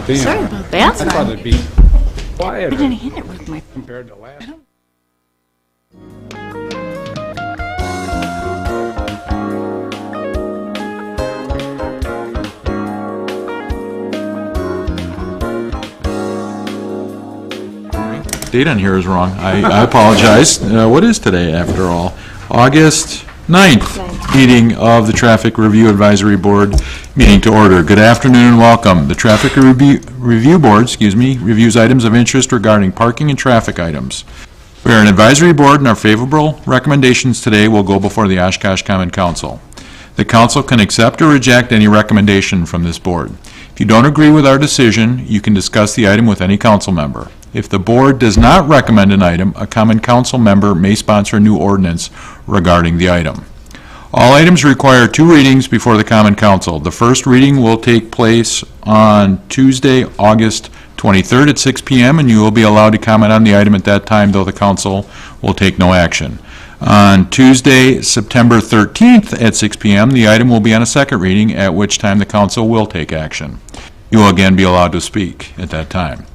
Damn. Sorry about that. I thought it'd be I quieter didn't hit it with my. compared to last. Date on here is wrong. I apologize. What is today, after all? August 9th, meeting of the Traffic Review Advisory Board, meeting to order. Good afternoon and welcome. The Traffic Review Board, reviews items of interest regarding parking and traffic items. We are an advisory board, and our favorable recommendations today will go before the Oshkosh Common Council. The council can accept or reject any recommendation from this board. If you don't agree with our decision, you can discuss the item with any council member. If the board does not recommend an item, a common council member may sponsor a new ordinance regarding the item. All items require 2 readings before the common council. The first reading will take place on Tuesday, August 23rd at 6 p.m., and you will be allowed to comment on the item at that time, though the council will take no action. On Tuesday, September 13th at 6 p.m., the item will be on a second reading, at which time the council will take action. You will again be allowed to speak at that time.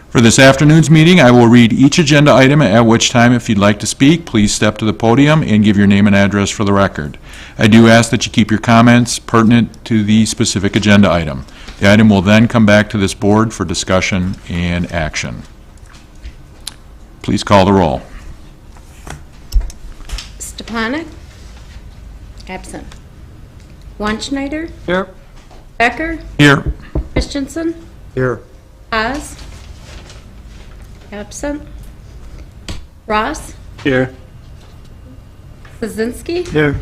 For this afternoon's meeting, I will read each agenda item, at which time, if you'd like to speak, please step to the podium and give your name and address for the record. I do ask that you keep your comments pertinent to the specific agenda item. The item will then come back to this board for discussion and action. Please call the roll. Stepanek? Absent. Wanschneider? Here. Becker? Here. Christensen? Here. Haas? Absent. Ross? Here. Szynski? Here.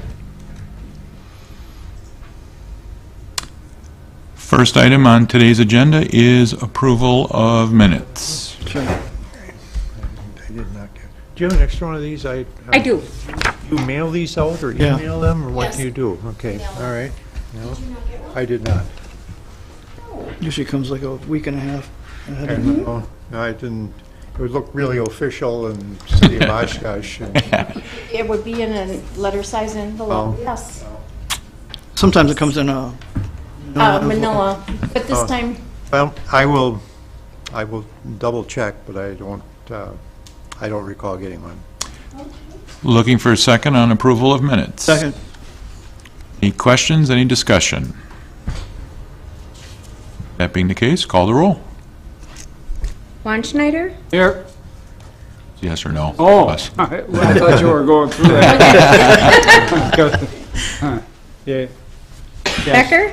First item on today's agenda is approval of minutes. I did not get. Do you have an extra one of these? I do. You mail these out or Yeah. email them, or what Yes. do you do? Okay, all right. No, I did not. Usually comes like a week and a half ahead of Okay, no, I didn't. It would look really official in City of Oshkosh. It would be in a letter size envelope, Oh. yes. Sometimes it comes in a. Manila, but this Oh. time, Well, I will double check, but I don't recall getting one. Looking for a second on approval of minutes. Second. Any questions, any discussion? That being the case, call the roll. Wanschneider? Here. Yes or no? Oh, Yes. I thought you were going through that. Yeah. Becker?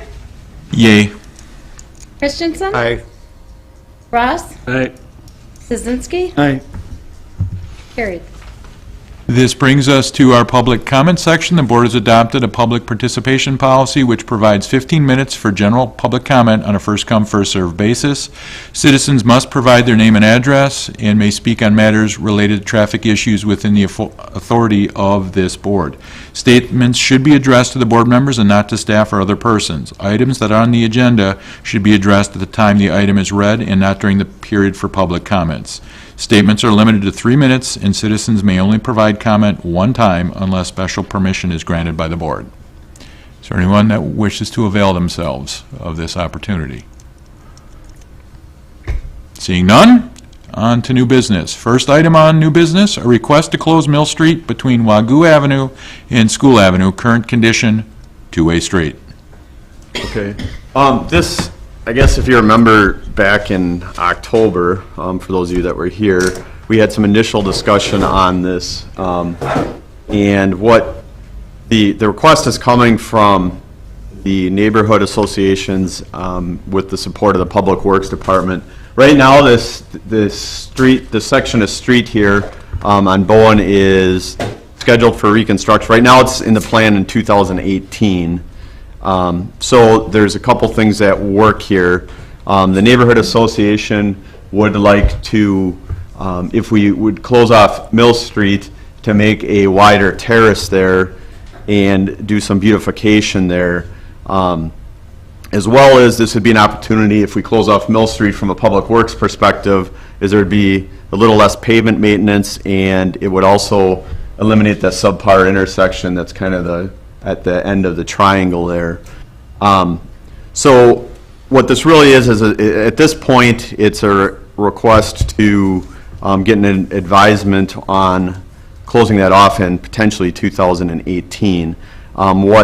Yay. Christensen? I Ross? Right. Szynski? Aye. Carried. This brings us to our public comment section. The board has adopted a public participation policy which provides 15 minutes for general public comment on a first-come, first-served basis. Citizens must provide their name and address and may speak on matters related to traffic issues within the authority of this board. Statements should be addressed to the board members and not to staff or other persons. Items that are on the agenda should be addressed at the time the item is read and not during the period for public comments. Statements are limited to 3 minutes, and citizens may only provide comment one time unless special permission is granted by the board. Is there anyone that wishes to avail themselves of this opportunity? Seeing none, on to new business. First item on new business, a request to close Mill Street between Wagoo Avenue and School Avenue, current condition, two-way street. Okay. This, I guess if you remember back in October, for those of you that were here, we had some initial discussion on this. And what the request is coming from the neighborhood associations with the support of the Public Works Department. Right now, this section of street here on Bowen is scheduled for reconstruction. Right now, it's in the plan in 2018. So there's a couple things that work here. The neighborhood association would like to, if we would close off Mill Street, to make a wider terrace there and do some beautification there. As well as this would be an opportunity, if we close off Mill Street from a public works perspective, is there would be a little less pavement maintenance, and it would also eliminate that subpar intersection that's kind of at the end of the triangle there. So what this really is at this point, it's a request to get an advisement on closing that off in potentially 2018.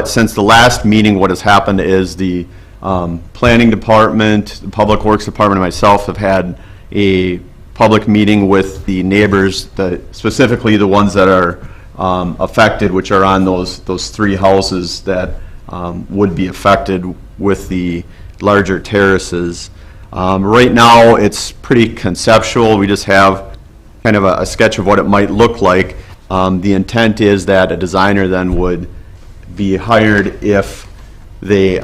Since the last meeting, what has happened is the planning department, the public works department, and myself have had a public meeting with the neighbors, specifically the ones that are affected, which are on those three houses that would be affected with the larger terraces. Right now, it's pretty conceptual. We just have kind of a sketch of what it might look like. The intent is that a designer then would be hired if the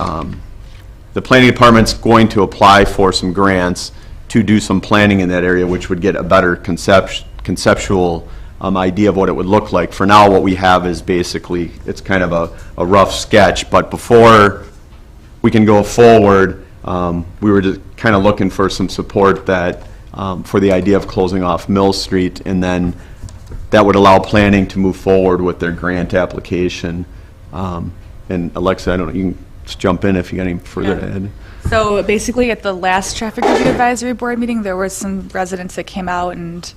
planning department's going to apply for some grants to do some planning in that area, which would get a better conceptual idea of what it would look like. For now, what we have is basically, it's kind of a rough sketch, but before we can go forward, we were just kind of looking for some support that, for the idea of closing off Mill Street, and then that would allow planning to move forward with their grant application. And Alexa, I don't know, you can just jump in if you got any further to add. So basically, at the last Traffic Review Advisory Board meeting, there were some residents that came out and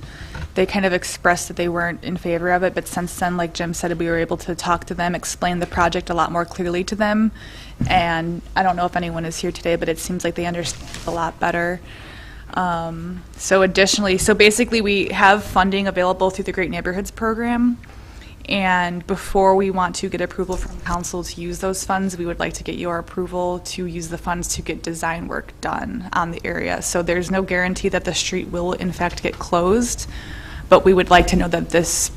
they kind of expressed that they weren't in favor of it, but since then, like Jim said, we were able to talk to them, explain the project a lot more clearly to them, and I don't know if anyone is here today, but it seems like they understand a lot better. So basically, we have funding available through the Great Neighborhoods Program, and before we want to get approval from council to use those funds, we would like to get your approval to use the funds to get design work done on the area. So there's no guarantee that the street will in fact get closed, but we would like to know that this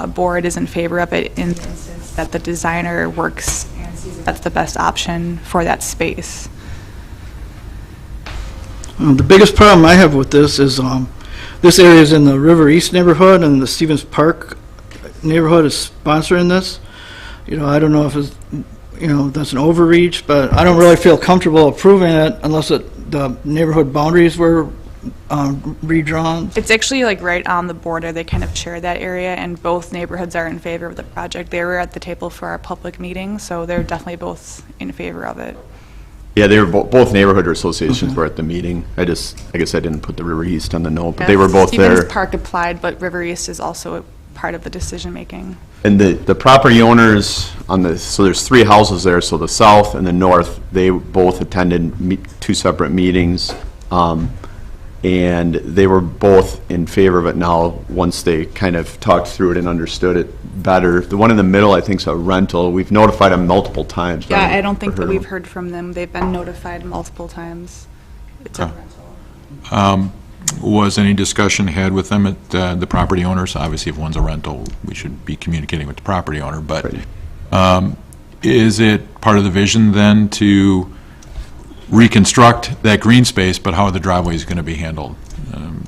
board is in favor of it in the instance that the designer works and sees that that's the best option for that space. The biggest problem I have with this is this area is in the River East neighborhood, and the Stevens Park neighborhood is sponsoring this. You know, I don't know if it's, you know, that's an overreach, but I don't really feel comfortable approving it unless the neighborhood boundaries were redrawn. It's actually like right on the border. They kind of share that area, and both neighborhoods are in favor of the project. They were at the table for our public meeting, so they're definitely both in favor of it. Yeah, they were both neighborhood associations were at the meeting. I guess I didn't put the River East on the note, but they were both there. Stevens Park applied, but River East is also part of the decision making. And the property owners so there's three houses there, so the south and the north, they both attended two separate meetings, and they were both in favor of it now once they kind of talked through it and understood it better. The one in the middle, I think, is a rental. We've notified them multiple times. Yeah, I don't think that we've heard from them. They've been notified multiple times. It's a rental. Was any discussion had with them at the property owners? Obviously, if one's a rental, we should be communicating with the property owner, but is it part of the vision then to reconstruct that green space, but how are the driveways going to be handled?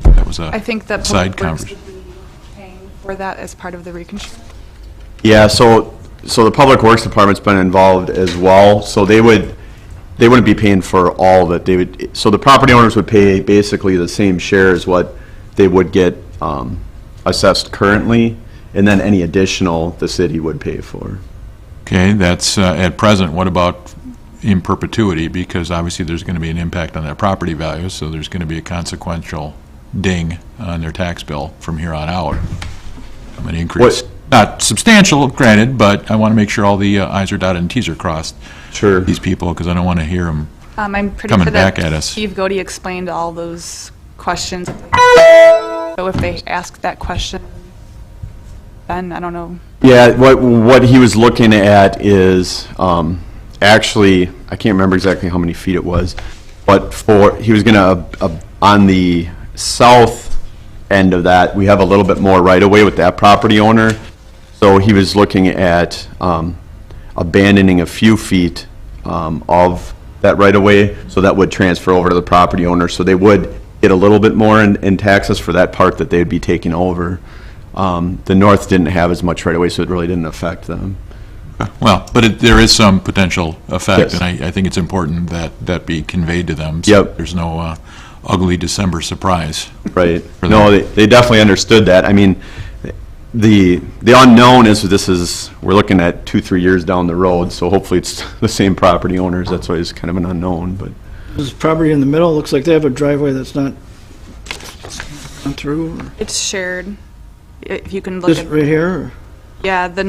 That was a I think that side Public Works conversation. would be paying for that as part of the reconstruction. Yeah, so the Public Works Department's been involved as well, so they wouldn't be paying for all of it. So the property owners would pay basically the same share as what they would get assessed currently, and then any additional the city would pay for. Okay, that's at present. What about in perpetuity? Because obviously there's going to be an impact on their property value, so there's going to be a consequential ding on their tax bill from here on out. An increase. Not substantial, granted, but I want to make sure all the I's are dotted and T's are crossed. Sure. These people, because I don't want to hear them I'm pretty coming sure back that at us. Steve Godey explained all those questions. So if they ask that question, then I don't know. Yeah, what he was looking at is, actually, I can't remember exactly how many feet it was, but he was going to, on the south end of that, we have a little bit more right-of-way with that property owner. So he was looking at abandoning a few feet of that right-of-way, so that would transfer over to the property owner. So they would get a little bit more in taxes for that part that they'd be taking over. The north didn't have as much right-of-way, so it really didn't affect them. Well, but there is some potential effect, Yes. and I think it's important that that be conveyed to them. So Yep. there's no ugly December surprise. Right. For No, them. they definitely understood that. I mean, the unknown is we're looking at 2-3 years down the road, so hopefully it's the same property owners. That's why it's kind of an unknown, but. This property in the middle, looks like they have a driveway that's not gone through. Or It's shared. If you can look this at, right here, or yeah, the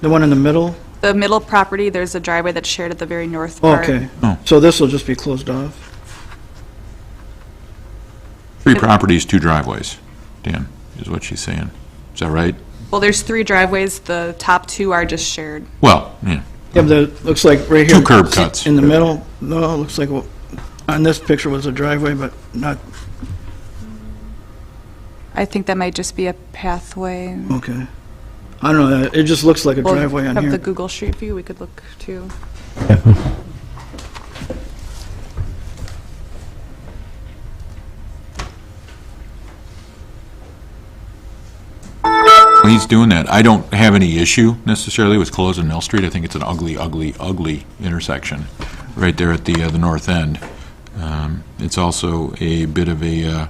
the one in the middle? the middle property, there's a driveway that's shared at the very north part. Okay. Oh. So this will just be closed off? 3 properties, 2 driveways, Dan, is what she's saying. Is that right? Well, there's 3 driveways. The top 2 are just shared. Well, yeah, Yeah, but it looks like right here. 2 curb cuts. In the middle, no, it looks like, on this picture was a driveway, but not, I think that might just be a pathway. okay. I don't know, it just looks like a We'll driveway on have the here. Google Street View. We could look too. he's doing that. I don't have any issue necessarily with closing Mill Street. I think it's an ugly, ugly, ugly intersection right there at the north end. It's also a bit of a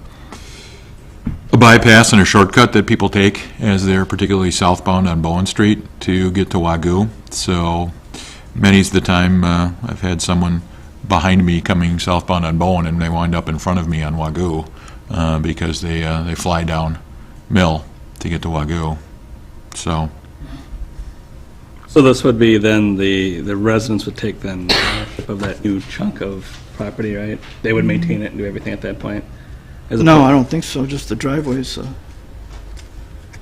bypass and a shortcut that people take as they're particularly southbound on Bowen Street to get to Wagoo. So many's the time I've had someone behind me coming southbound on Bowen and they wind up in front of me on Wagoo because they fly down Mill to get to Wagoo. So this would be then the residents would take then ownership of that new chunk of property, right? They would maintain it and do everything at that point? No, I don't think so, just the driveways.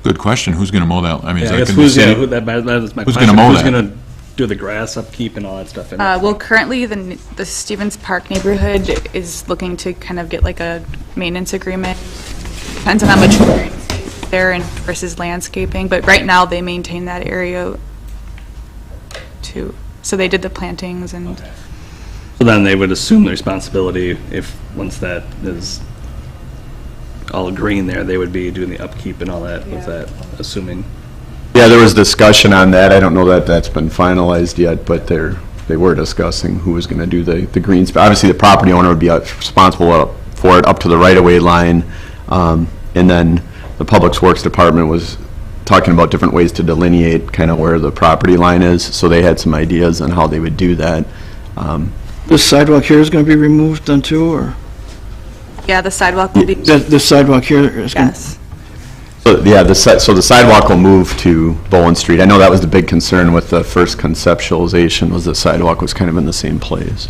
good question. Who's going to mow that? I mean, is Yeah, I that guess going to be who's, yeah, city? that is my Who's question. gonna mow Who's that? gonna do the grass upkeep and all that stuff? Well, currently, the Stevens Park neighborhood is looking to kind of get like a maintenance agreement. Depends on how much green space is there and versus landscaping, but right now, they maintain that area too. So they did the plantings and, So then they would assume the responsibility if, once that is all green there, they would be doing the upkeep and all that, with that, assuming. Yeah, there was discussion on that. I don't know that that's been finalized yet, but they were discussing who was going to do the green space. Obviously, the property owner would be responsible for it up to the right-of-way line. And then the Public Works Department was talking about different ways to delineate kind of where the property line is. So they had some ideas on how they would do that. This sidewalk here is going to be removed then too, or? yeah, the sidewalk will be, This sidewalk here is going to? yes. So, yeah, so the sidewalk will move to Bowen Street. I know that was the big concern with the first conceptualization, was the sidewalk was kind of in the same place.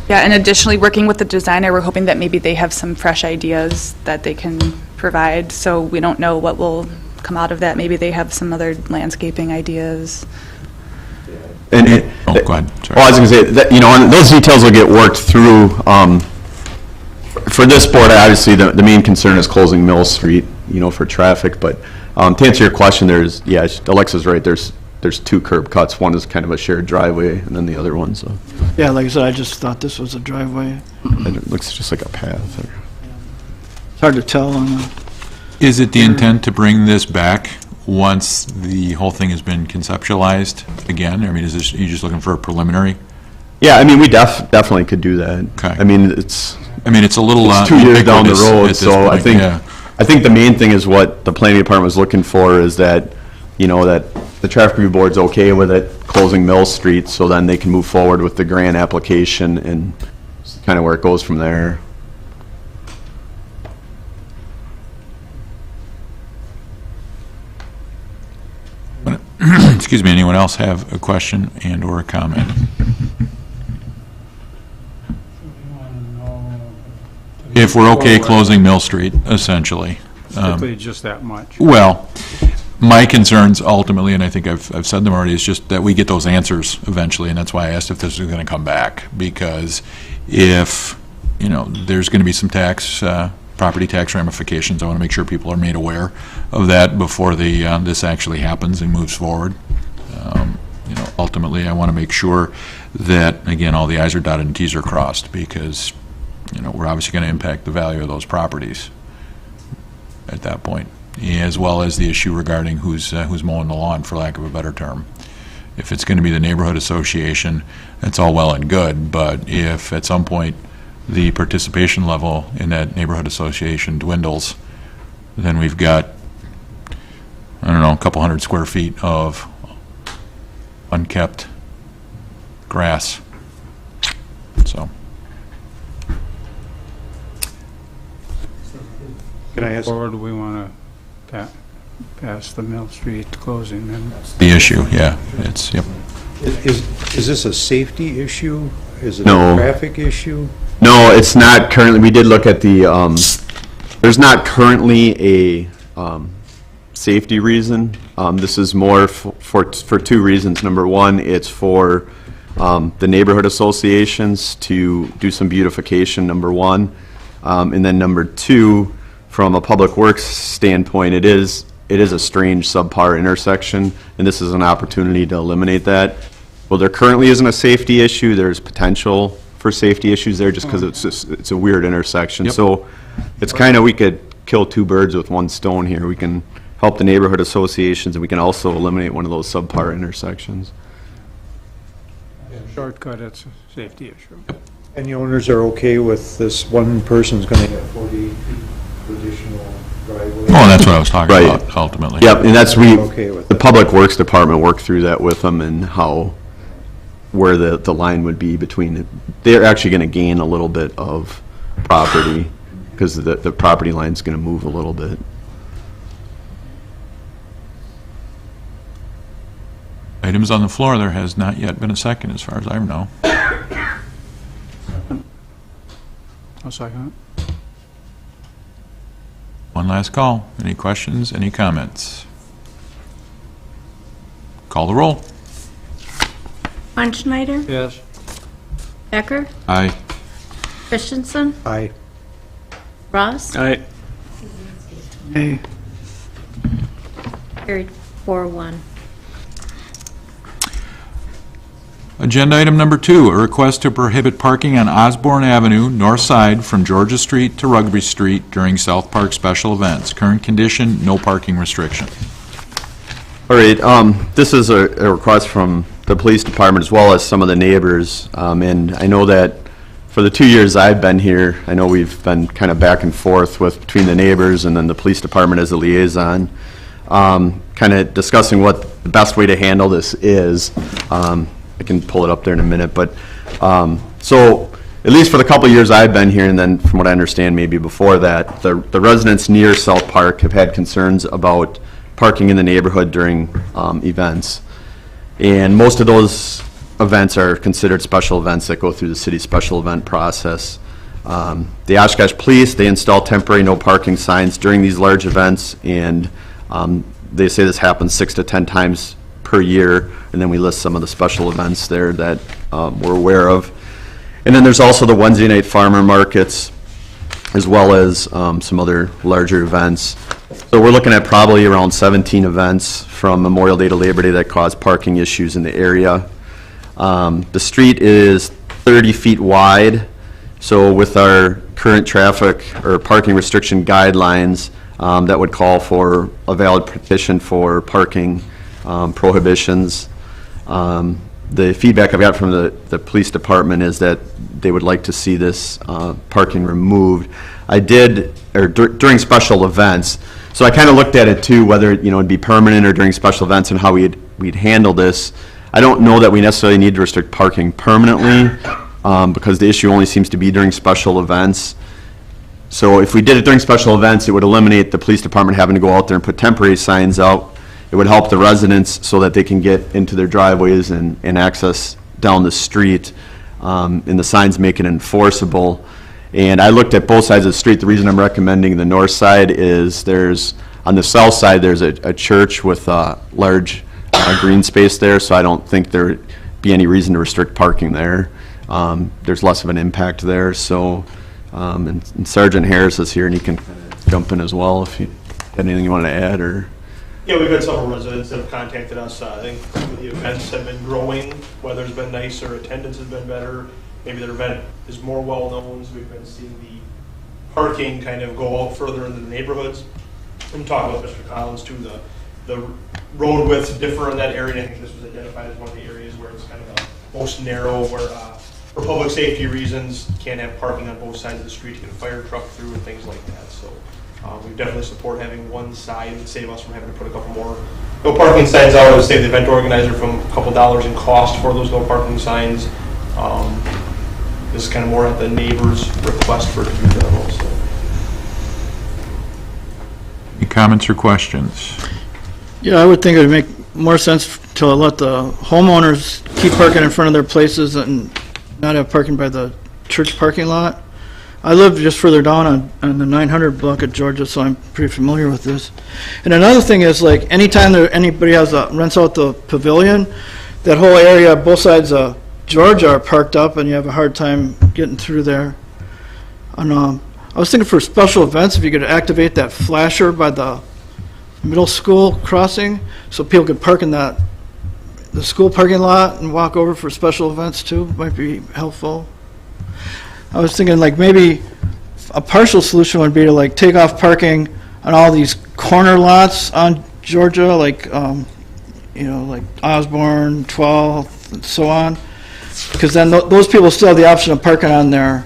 Yeah, and additionally, working with the designer, we're hoping that maybe they have some fresh ideas that they can provide, so we don't know what will come out of that. Maybe they have some other landscaping ideas. And Oh, go ahead. Sorry. Well, I was going to say, that, and those details will get worked through. For this board, obviously, the main concern is closing Mill Street, for traffic, but to answer your question, Alexa's right, there's 2 curb cuts. One is kind of a shared driveway, and then the other one's Yeah, like I said, I just thought this was a driveway. and it looks just like a path. It's hard to tell on the, Is it the intent to bring this back once the whole thing has been conceptualized again? I mean, are you just looking for a preliminary? Yeah, I mean, we definitely could do that. Okay. I mean, it's It's a little It's 2 years down the ubiquitous at road, this so I point, think, yeah. I think the main thing is what the planning department was looking for is that, that the traffic review board's okay with it, closing Mill Street, so then they can move forward with the grant application and kind of where it goes from there. Excuse me, anyone else have a question and or a comment? If we're okay closing Mill Street, essentially. Strictly just that much. Well, my concerns ultimately, and I think I've said them already, is just that we get those answers eventually, and that's why I asked if this was going to come back, because if, there's going to be some property tax ramifications, I want to make sure people are made aware of that before this actually happens and moves forward. Ultimately, I want to make sure that, again, all the i's are dotted and t's are crossed, because we're obviously going to impact the value of those properties at that point, as well as the issue regarding who's mowing the lawn, for lack of a better term. If it's going to be the neighborhood association, that's all well and good, but if at some point the participation level in that neighborhood association dwindles, then we've got, a couple hundred square feet of unkept grass. So. Can I ask, Or do we want to pass the Mill Street closing then? The issue, yeah, it's, yep. is this a safety issue? Is it No. a traffic issue? No, it's not currently, we did look at the, there's not currently a safety reason. This is more for two reasons. Number one, it's for the neighborhood associations to do some beautification, number one. And then number two, from a public works standpoint, it is a strange subpar intersection, and this is an opportunity to eliminate that. Well, there currently isn't a safety issue. There's potential for safety issues there just because it's a weird intersection. Yep. So it's kind of, we could kill two birds with one stone here. We can help the neighborhood associations, and we can also eliminate one of those subpar intersections. Shortcut, it's a safety issue. And the owners are okay with this one person's going to have 40 feet of additional driveway? Oh, that's what I was talking Right. about, ultimately. Yep, and that's, Okay with the it. Public Works Department worked through that with them and where the line would be between it. They're actually going to gain a little bit of property because the property line's going to move a little bit. Items on the floor, there has not yet been a second, as far as I know. I'll second it. One last call. Any questions, any comments? Call the roll. Schneider, Yes. Becker, Aye. Christensen, Aye. Ross, All right. Hey, carried 4-1. Agenda item number 2, a request to prohibit parking on Osborne Avenue, north side, from Georgia Street to Rugby Street during South Park special events. Current condition, no parking restriction. All right, this is a request from the police department as well as some of the neighbors. And I know that for the 2 years I've been here, I know we've been kind of back and forth between the neighbors and then the police department as a liaison, kind of discussing what the best way to handle this is. I can pull it up there in a minute, but so at least for the couple of years I've been here, and then from what I understand maybe before that, the residents near South Park have had concerns about parking in the neighborhood during events. And most of those events are considered special events that go through the city's special event process. The Oshkosh Police, they install temporary no parking signs during these large events, and they say this happens 6 to 10 times per year, and then we list some of the special events there that we're aware of. And then there's also the Wednesday night farmer markets, as well as some other larger events. So we're looking at probably around 17 events from Memorial Day to Labor Day that cause parking issues in the area. The street is 30 feet wide, so with our current traffic or parking restriction guidelines, that would call for a valid petition for parking prohibitions. The feedback I've got from the police department is that they would like to see this parking removed. I did, during special events, so I kind of looked at it too, whether it'd be permanent or during special events and how we'd handle this. I don't know that we necessarily need to restrict parking permanently because the issue only seems to be during special events. So if we did it during special events, it would eliminate the police department having to go out there and put temporary signs out. It would help the residents so that they can get into their driveways and access down the street, and the signs make it enforceable. And I looked at both sides of the street. The reason I'm recommending the north side is on the south side, there's a church with a large green space there, so I don't think there'd be any reason to restrict parking there. There's less of an impact there, so, and Sergeant Harris is here, and he can jump in as well if you had anything you wanted to add, or... Yeah, we've had several residents that have contacted us. I think some of the events have been growing, weather's been nicer, attendance has been better. Maybe their event is more well-known, so we've been seeing the parking kind of go out further into the neighborhoods. And talking about Mr. Collins too, the road widths differ in that area. I think this was identified as one of the areas where it's kind of the most narrow, where for public safety reasons, can't have parking on both sides of the street to get a fire truck through and things like that. So we definitely support having one side and save us from having to put a couple more no parking signs out. It would save the event organizer from a couple dollars in cost for those no parking signs. This is kind of more at the neighbor's request for it to be done also. Any comments or questions? Yeah, I would think it would make more sense to let the homeowners keep parking in front of their places and not have parking by the church parking lot. I live just further down on the 900 block of Georgia, so I'm pretty familiar with this. And another thing is, like, anytime anybody rents out the pavilion, that whole area, both sides of Georgia are parked up, and you have a hard time getting through there. And I was thinking for special events, if you could activate that flasher by the middle school crossing, so people could park in the school parking lot and walk over for special events too, might be helpful. I was thinking, like, maybe a partial solution would be to, like, take off parking on all these corner lots on Georgia, like, like Osborne, 12th, and so on. Because then those people still have the option of parking on their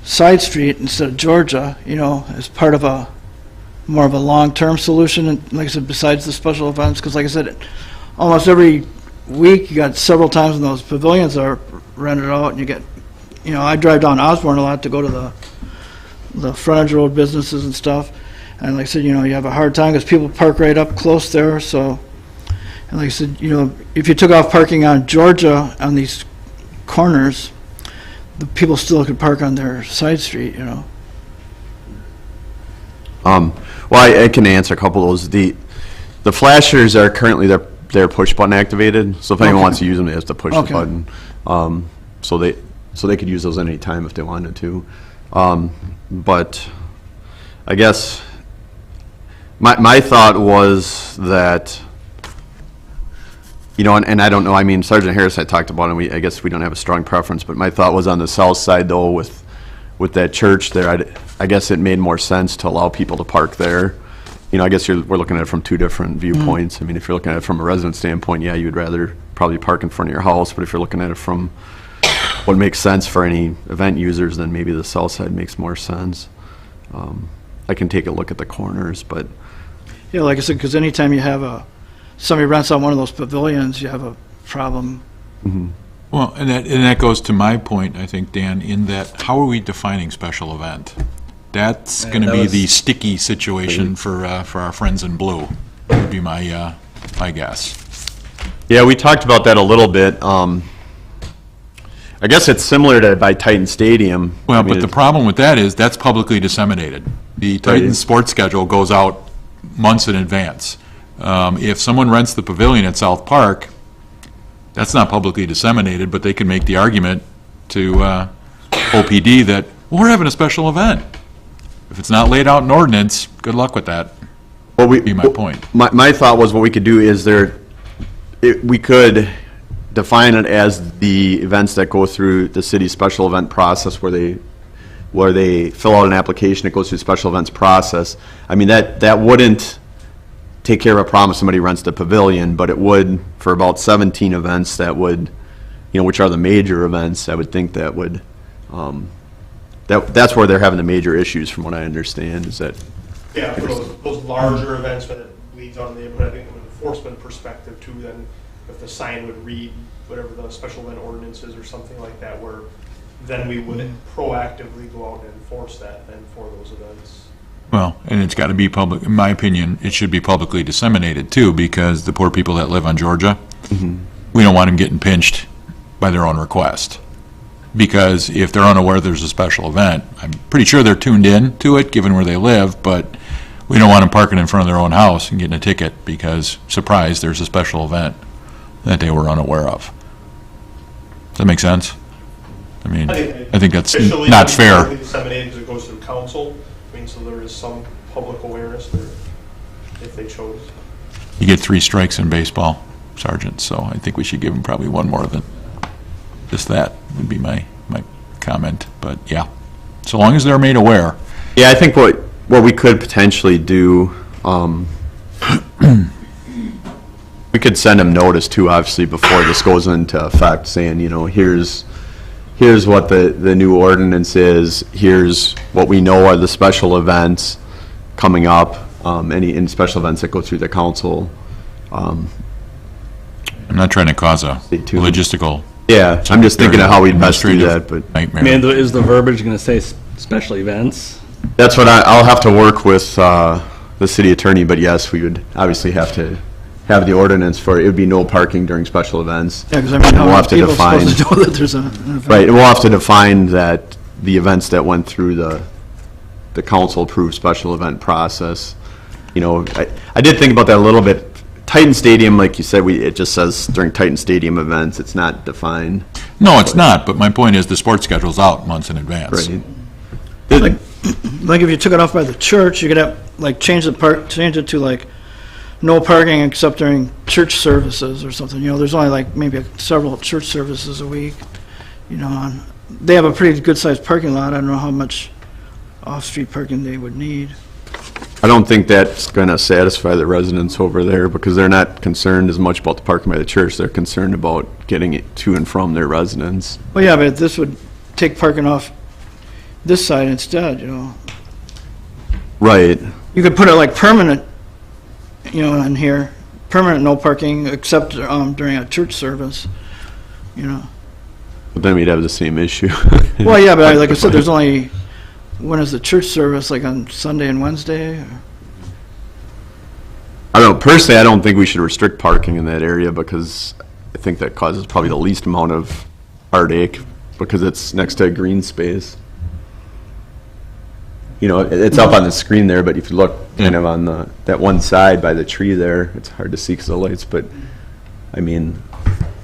side street instead of Georgia, as part of more of a long-term solution, and like I said, besides the special events. Because like I said, almost every week you got several times when those pavilions are rented out, and you get, I drive down Osborne a lot to go to the frontage road businesses and stuff, and like I said, you have a hard time because people park right up close there. So, and like I said, if you took off parking on Georgia on these corners, the people still could park on their side street. Well, I can answer a couple of those. The flashers are currently they're push button activated, so if anyone wants to use them, they have to push the button. So they could use those any time if they wanted to. But I guess my thought was that, and I don't know, I mean, Sergeant Harris I talked about, and I guess we don't have a strong preference, but my thought was on the south side, though, with that church there, I guess it made more sense to allow people to park there. I guess we're looking at it from two different viewpoints. I mean, if you're looking at it from a resident standpoint, yeah, you'd rather probably park in front of your house, but if you're looking at it from what makes sense for any event users, then maybe the south side makes more sense. I can take a look at the corners, but... Yeah, like I said, because anytime you have somebody rents out one of those pavilions, you have a problem. Mm-hmm. Well, and that goes to my point, I think, Dan, in that how are we defining special event? That's going to be the sticky situation for our friends in blue, would be my guess. Yeah, we talked about that a little bit. I guess it's similar to by Titan Stadium. Well, but the problem with that is that's publicly disseminated. The Titan sports schedule goes out months in advance. If someone rents the pavilion at South Park, that's not publicly disseminated, but they can make the argument to OPD that, well, we're having a special event. If it's not laid out in ordinance, good luck with that. Well, would be my point. My thought was what we could do is we could define it as the events that go through the city's special event process where they fill out an application that goes through the special events process. I mean, that wouldn't take care of a problem if somebody rents the pavilion, but it would for about 17 events that would, which are the major events, I would think that would, that's where they're having the major issues from what I understand, is that. Yeah, for those larger events that leads on the, but I think from an enforcement perspective too, then if the sign would read whatever the special event ordinance is or something like that, where then we would proactively go out and enforce that then for those events. Well, and it's got to be public, in my opinion, it should be publicly disseminated too, because the poor people that live on Georgia, we don't want them getting pinched by their own request. Because if they're unaware there's a special event, I'm pretty sure they're tuned in to it, given where they live, but we don't want them parking in front of their own house and getting a ticket because, surprise, there's a special event that they were unaware of. Does that make sense? I mean, I think that's not fair. Disseminated because it goes through council. I mean, so there is some public awareness there if they chose. You get 3 strikes in baseball, Sergeant, so I think we should give them probably one more than just that would be my comment. But yeah, so long as they're made aware. Yeah, I think what we could potentially do, we could send them notice too, obviously, before this goes into effect, saying, here's what the new ordinance is, here's what we know are the special events coming up, any special events that go through the council. I'm not trying to cause a logistical. Yeah, I'm just thinking of how we'd best do that, but. Nightmare. Man, is the verbiage going to say special events? That's what I'll have to work with the city attorney, but yes, we would obviously have to have the ordinance for, it would be no parking during special events. Yeah, because I mean, how We'll many have to people are define, supposed to know that there's an event? right, and we'll have to define that, the events that went through the council-approved special event process. You know, I did think about that a little bit. Titan Stadium, like you said, it just says during Titan Stadium events, it's not defined. No, it's not, but my point is the sports schedule's out months in advance. Right. Like if you took it off by the church, you could have, like, change it to like, no parking except during church services or something. You know, there's only like maybe several church services a week, you know, and they have a pretty good-sized parking lot. I don't know how much off-street parking they would need. I don't think that's going to satisfy the residents over there, because they're not concerned as much about the parking by the church. They're concerned about getting it to and from their residence. Well, yeah, but this would take parking off this side instead, you know. Right. You could put it like permanent, you know, in here, permanent no parking except during a church service, you know. But then we'd have the same issue. Well, yeah, but like I said, there's only, when is the church service, like on Sunday and Wednesday? Or? I don't know, personally, I don't think we should restrict parking in that area, because I think that causes probably the least amount of heartache, because it's next to a green space. You know, it's up on the screen there, but if you look kind of on that one side by the tree there, it's hard to see because of the lights, but, I mean,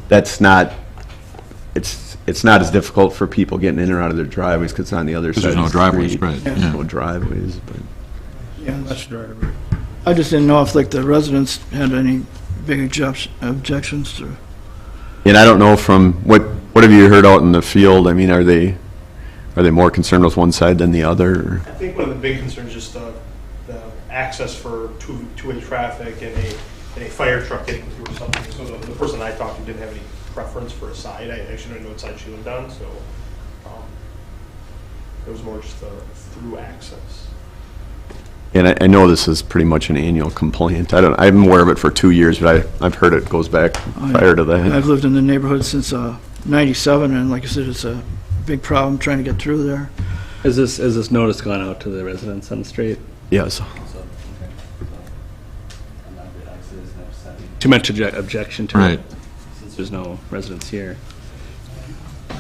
that's not, it's not as difficult for people getting in or out of their driveways, because it's on the other side. There's no of the driveways, street. right, There's yeah. no driveways, but. Yeah, I just didn't know if like the residents had any big objections to. And I don't know from, what have you heard out in the field? I mean, are they more concerned with one side than the other? Or? I think one of the big concerns is just the access for two-way traffic and a fire truck getting through or something. So the person I talked to didn't have any preference for a side. I actually didn't know what side she lived on, so it was more just the through access. And I know this is pretty much an annual complaint. I'm aware of it for 2 years, but I've heard it goes back prior to that. I've lived in the neighborhood since '97, and like I said, it's a big problem trying to get through there. Has this notice gone out to the residents on the street? Yes. Too much objection to Right. it, since there's no residents here.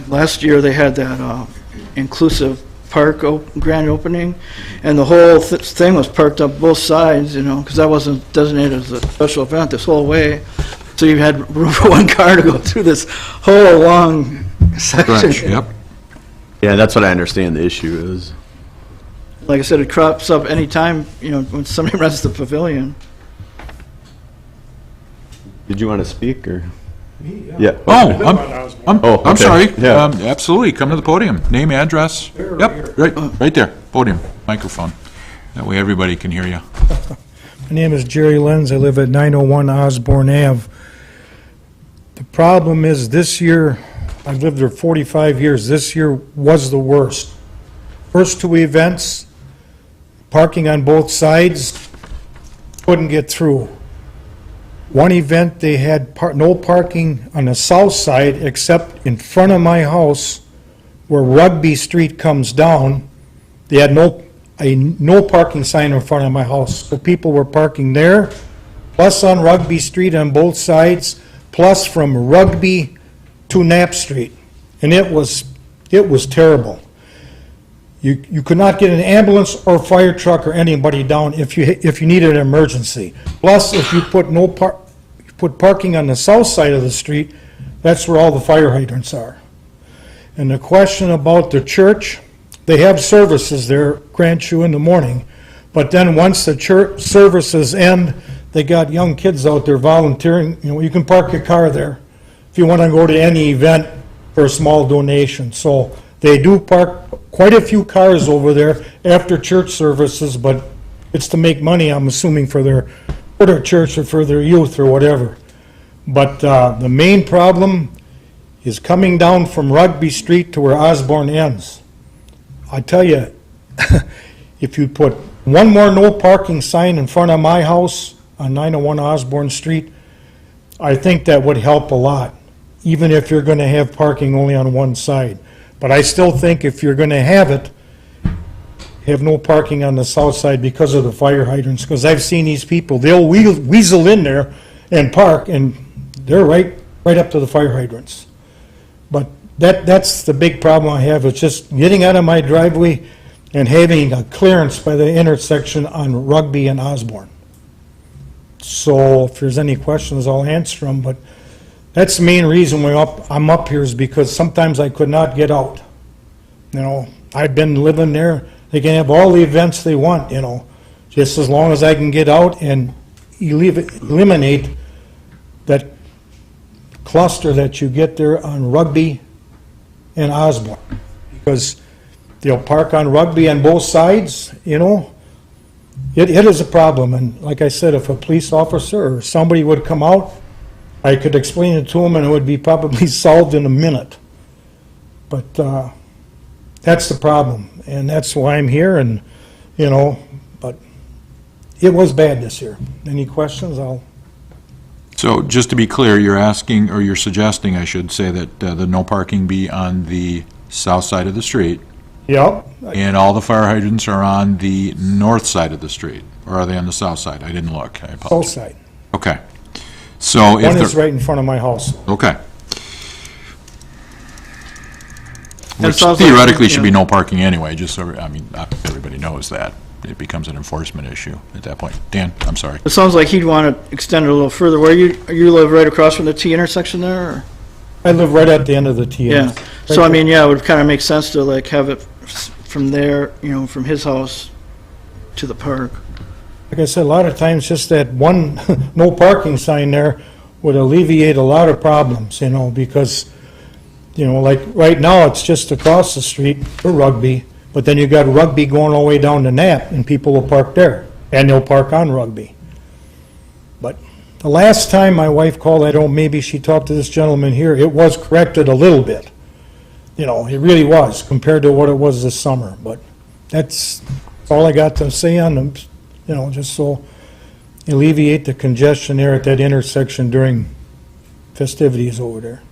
Last year, they had that inclusive park grand opening, and the whole thing was parked up both sides, you know, because that wasn't designated as a special event this whole way. So you had room for one car to go through this whole long section. Stretch, yep. Yeah, that's what I understand the issue is. Like I said, it crops up anytime, you know, when somebody rents the pavilion. Did you want to speak, or? Yeah. Oh, I'm okay. sorry. Yeah. Absolutely, come to the podium. Name, address. Yep, right there, podium, microphone. That way everybody can hear you. My name is Jerry Lenz. I live at 901 Osborne Ave. The problem is this year, I've lived there 45 years, this year was the worst. First two events, parking on both sides, couldn't get through. One event, they had no parking on the south side except in front of my house where Rugby Street comes down. They had a no parking sign in front of my house. So people were parking there, plus on Rugby Street on both sides, plus from Rugby to Knapp Street. And it was terrible. You could not get an ambulance or fire truck or anybody down if you needed an emergency. Plus, if you put parking on the south side of the street, that's where all the fire hydrants are. And the question about the church, they have services there, grant you in the morning, but then once the church services end, they got young kids out there volunteering. You know, you can park your car there if you want to go to any event for a small donation. So they do park quite a few cars over there after church services, but it's to make money, I'm assuming, for their church or for their youth or whatever. But the main problem is coming down from Rugby Street to where Osborne ends. I tell you, if you put one more no parking sign in front of my house on 901 Osborne Street, I think that would help a lot, even if you're going to have parking only on one side. But I still think if you're going to have it, have no parking on the south side because of the fire hydrants, because I've seen these people, they'll weasel in there and park, and they're right up to the fire hydrants. But that's the big problem I have, is just getting out of my driveway and having a clearance by the intersection on Rugby and Osborne. So if there's any questions, I'll answer them, but that's the main reason I'm up here, is because sometimes I could not get out. You know, I've been living there, they can have all the events they want, you know, just as long as I can get out and eliminate that cluster that you get there on Rugby and Osborne. Because they'll park on Rugby on both sides, you know. It is a problem, and like I said, if a police officer or somebody would come out, I could explain it to them and it would be probably solved in a minute. But that's the problem, and that's why I'm here, and, you know, but it was bad this year. Any questions? So just to be clear, you're asking, or you're suggesting, I should say, that the no parking be on the south side of the street, Yep. and all the fire hydrants are on the north side of the street, or are they on the south side? I didn't look, I South apologize. side. Okay. So if One is the, right in front of my house. okay. And Which it sounds like- theoretically should be yeah. no parking anyway, just so, I mean, everybody knows that. It becomes an enforcement issue at that point. Dan, I'm sorry. It sounds like he'd want to extend it a little further. Where you live right across from the T intersection there, or? I live right at the end of the T. Yeah, so I mean, yeah, it would kind of make sense to like have it from there, you know, from his house to the park. Like I said, a lot of times just that one no parking sign there would alleviate a lot of problems, you know, because, you know, like right now, it's just across the street for Rugby, but then you got Rugby going all the way down to Knapp, and people will park there, and they'll park on Rugby. But the last time my wife called, I don't, maybe she talked to this gentleman here, it was corrected a little bit. You know, it really was, compared to what it was this summer, but that's all I got to say on them, you know, just so alleviate the congestion there at that intersection during festivities over there.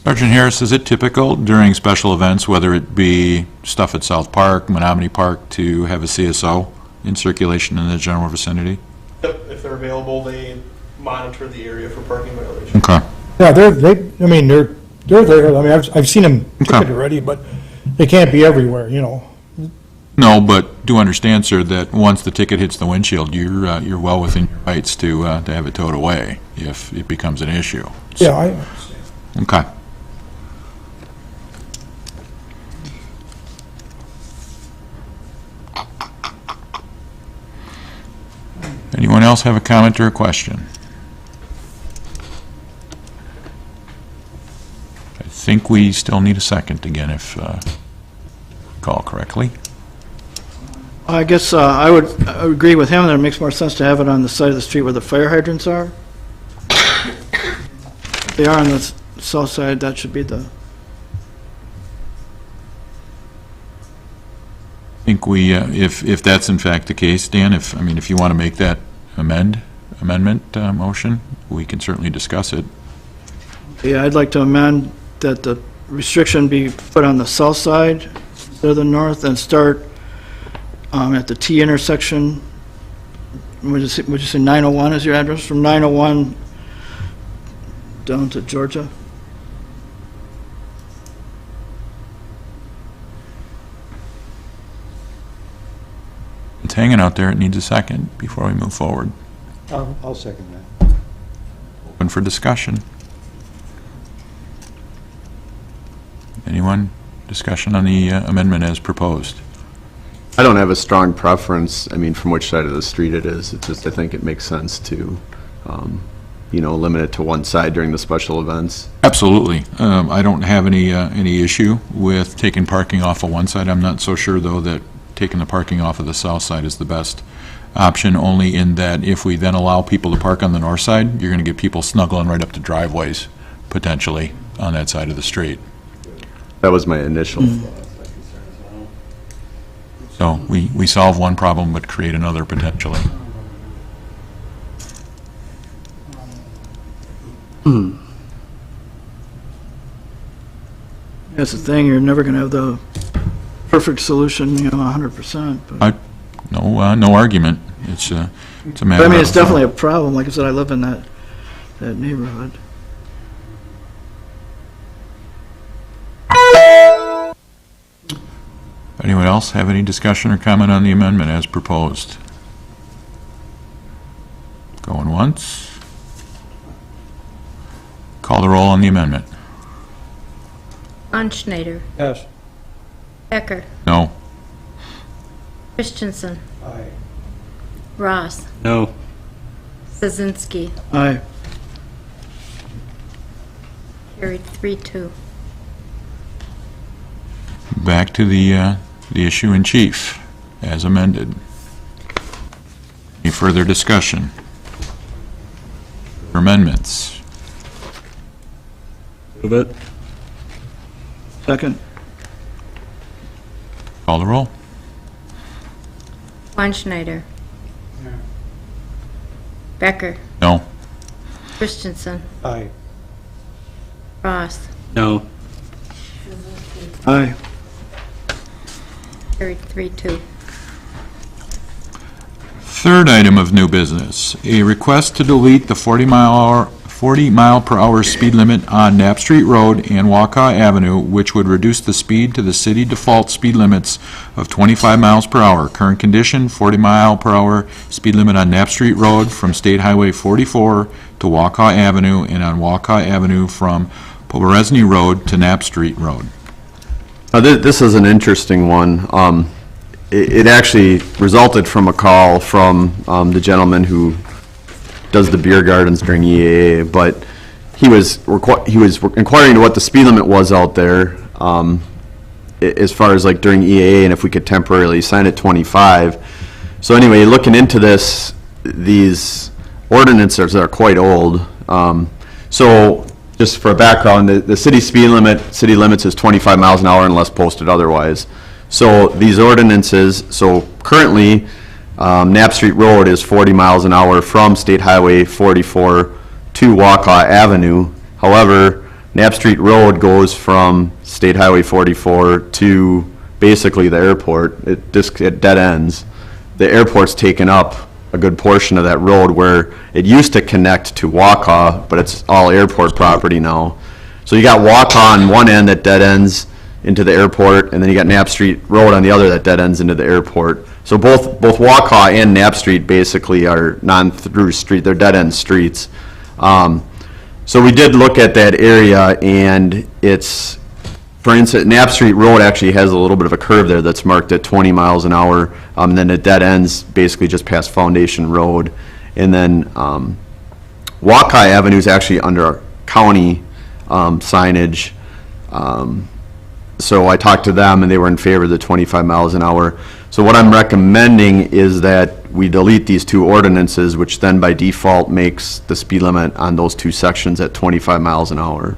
Sergeant Harris, is it typical during special events, whether it be stuff at South Park, Menominee Park, to have a CSO in circulation in the general vicinity? Yep, if they're available, they monitor the area for parking violations. Okay. Yeah, they're there, I mean, I've seen them ticketed already, but they can't be everywhere, you know. No, but do understand, sir, that once the ticket hits the windshield, you're well within your rights to have it towed away if it becomes an issue. Yeah, I understand. Okay. Anyone else have a comment or a question? I think we still need a second again, if recall correctly. I guess I would agree with him that it makes more sense to have it on the side of the street where the fire hydrants are. If they are on the south side, that should be the, I think we, if that's in fact the case, Dan, if you want to make that amendment motion, we can certainly discuss it. yeah, I'd like to amend that the restriction be put on the south side instead of the north, and start at the T intersection. Would you say 901 is your address? From 901 down to Georgia? It's hanging out there, it needs a second before we move forward. I'll second that. Open for discussion. Anyone? Discussion on the amendment as proposed? I don't have a strong preference, I mean, from which side of the street it is. It's just, I think it makes sense to, you know, limit it to one side during the special events. Absolutely. I don't have any issue with taking parking off of one side. I'm not so sure, though, that taking the parking off of the south side is the best option, only in that if we then allow people to park on the north side, you're going to get people snuggling right up to driveways, potentially, on that side of the street. That was my initial thought. So we solve one problem but create another potentially. That's the thing, you're never going to have the perfect solution, 100%. But No argument. It's a matter I of... mean, it's definitely a problem. Like I said, I live in that neighborhood. Anyone else have any discussion or comment on the amendment as proposed? Going once. Call the roll on the amendment. Schneider. Yes. Becker. No. Christensen. Aye. Ross. No. Szynski. Aye. Carried 3-2. Back to the issue in chief, as amended. Any further discussion? Amendments? Move it. Second. Call the roll. Schneider. Becker. No. Christensen. Aye. Ross. No. Aye. Carried 3-2. Third item of new business, a request to delete the 40 mile per hour speed limit on Knapp Street Road and Waukah Avenue, which would reduce the speed to the city default speed limits of 25 miles per hour. Current condition, 40 mile per hour speed limit on Knapp Street Road from State Highway 44 to Waukah Avenue, and on Waukah Avenue from Poberezny Road to Knapp Street Road. This is an interesting one. It actually resulted from a call from the gentleman who does the beer gardens during EAA, but he was inquiring to what the speed limit was out there as far as like during EAA, and if we could temporarily sign at 25. So anyway, looking into this, these ordinances are quite old. So just for background, the city speed limits is 25 miles an hour unless posted otherwise. So these ordinances, so currently, Knapp Street Road is 40 miles an hour from State Highway 44 to Waukah Avenue. However, Knapp Street Road goes from State Highway 44 to basically the airport. It dead ends. The airport's taken up a good portion of that road where it used to connect to Waukah, but it's all airport property now. So you got Waukah on one end that dead ends into the airport, and then you got Knapp Street Road on the other that dead ends into the airport. So both Waukah and Knapp Street basically are non-through street, they're dead-end streets. So we did look at that area, and it's, for instance, Knapp Street Road actually has a little bit of a curve there that's marked at 20 miles an hour, and then it dead ends basically just past Foundation Road. And then Waukah Avenue is actually under county signage. So I talked to them, and they were in favor of the 25 miles an hour. So what I'm recommending is that we delete these two ordinances, which then by default makes the speed limit on those two sections at 25 miles an hour.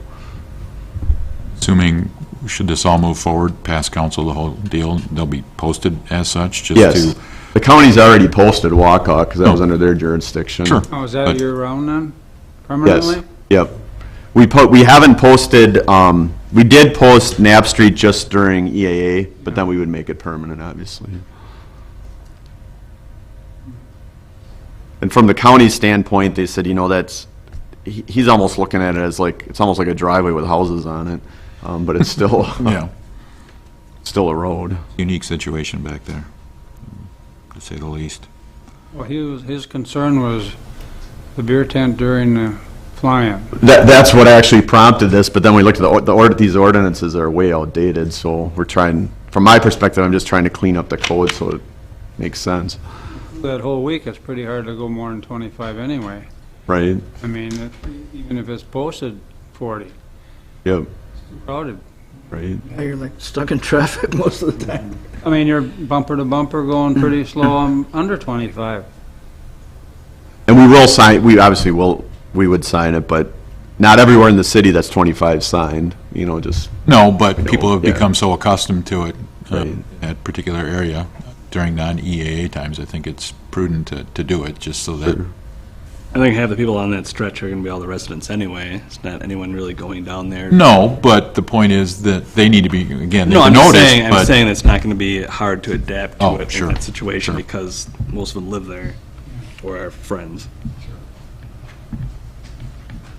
Assuming, should this all move forward, past council, the whole deal, they'll be posted as such, just Yes. to... The county's already posted Waukah, because that was under their jurisdiction. Sure. Oh, is that But- year-round then? Yes, Permanently? yep. We haven't posted, we did post Knapp Street just during EAA, but then we would make it permanent, obviously. And from the county standpoint, they said, he's almost looking at it as like, it's almost like a driveway with houses on it, but it's still, Yeah, still a road. unique situation back there, to say the least. Well, his concern was the beer tent during the fly-in. That's what actually prompted this, but then we looked at these ordinances are way outdated, so we're trying, from my perspective, I'm just trying to clean up the code so it makes sense. That whole week, it's pretty hard to go more than 25 anyway. Right? I mean, even if it's posted 40, Yep. it's crowded. Right. Yeah, you're like stuck in traffic most of the time. I mean, you're bumper to bumper going pretty slow on under 25. And we will sign, we would sign it, but not everywhere in the city that's 25 signed, just. No, but people have yeah. become so accustomed to it, Right. that particular area, during non-EAA times, I think it's prudent to do it, just so that Sure. I think half the people on that stretch are going to be all the residents anyway. It's not anyone really going down there. No, but the point is that they need to be, again, they No, can notice, I'm but, saying it's not going to be hard to adapt to Oh, it sure, in that situation sure. because most of them live there or are friends.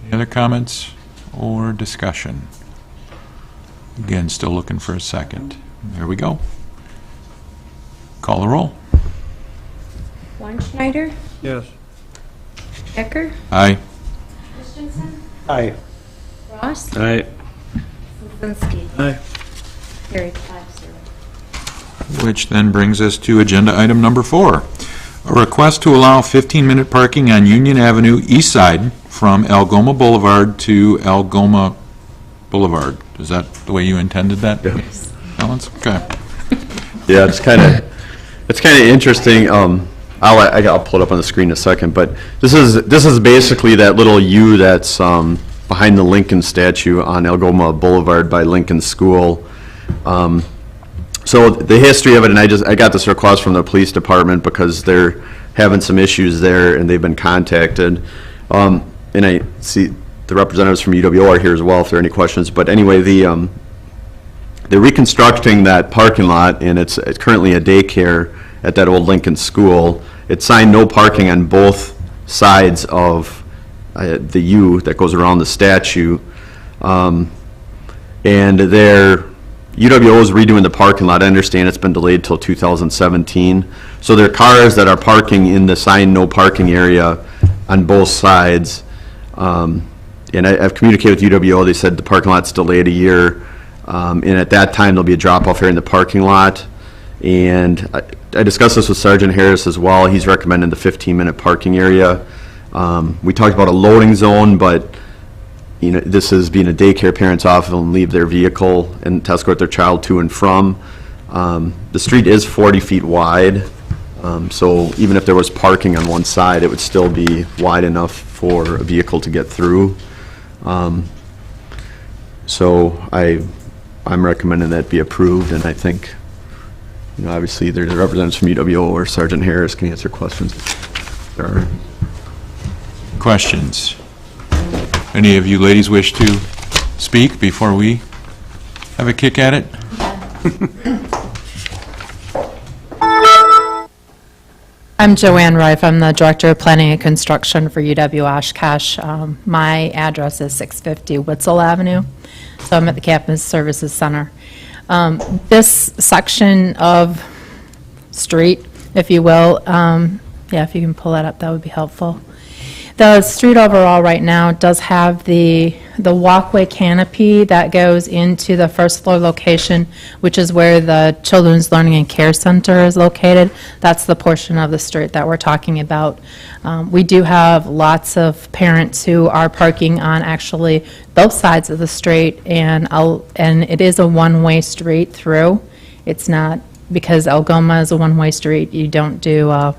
any other comments or discussion? Again, still looking for a second. There we go. Call the roll. Schneider, Yes. Becker, Aye. Christensen, Aye. Ross, All right. Lizinski. Aye. Carried 5-0. Which then brings us to agenda item number 4. A request to allow 15-minute parking on Union Avenue East Side from Algoma Boulevard to Algoma Boulevard. Is that the way you intended that? Yes. Balance? Okay. Yeah, it's kind of interesting. I'll pull it up on the screen in a second, but this is basically that little U that's behind the Lincoln statue on Algoma Boulevard by Lincoln School. So the history of it, and I got this request from the police department because they're having some issues there and they've been contacted. And I see the representatives from UWO are here as well if there are any questions. But anyway, they're reconstructing that parking lot, and it's currently a daycare at that old Lincoln School. It's signed no parking on both sides of the U that goes around the statue. And UWO is redoing the parking lot. I understand it's been delayed till 2017. So there are cars that are parking in the signed no parking area on both sides. And I've communicated with UWO. They said the parking lot's delayed a year. And at that time, there'll be a drop-off area in the parking lot. And I discussed this with Sergeant Harris as well. He's recommending the 15-minute parking area. We talked about a loading zone, but this is being a daycare, parents often leave their vehicle and to escort their child to and from. The street is 40 feet wide, so even if there was parking on one side, it would still be wide enough for a vehicle to get through. So I'm recommending that be approved, and I think, obviously either the representatives from UWO or Sergeant Harris can answer questions. There are Questions? Any of you ladies wish to speak before we have a kick at it? I'm Joanne Reif. I'm the Director of Planning and Construction for UW Oshkosh. My address is 650 Witzel Avenue, so I'm at the Campus Services Center. This section of street, if you will, if you can pull that up, that would be helpful. The street overall right now does have the walkway canopy that goes into the first floor location, which is where the Children's Learning and Care Center is located. That's the portion of the street that we're talking about. We do have lots of parents who are parking on actually both sides of the street, and it is a one-way street through. It's not, because Algoma is a one-way street, you don't do a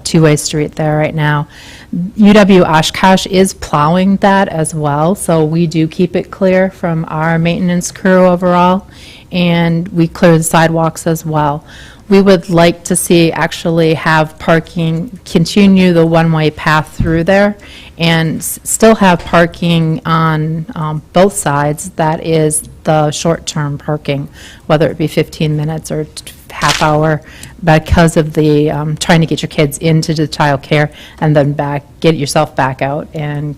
two-way street there right now. UW Oshkosh is plowing that as well, so we do keep it clear from our maintenance crew overall, and we clear the sidewalks as well. We would like to see actually have parking continue the one-way path through there and still have parking on both sides. That is the short-term parking, whether it be 15 minutes or half hour, because of the trying to get your kids into the child care and then get yourself back out and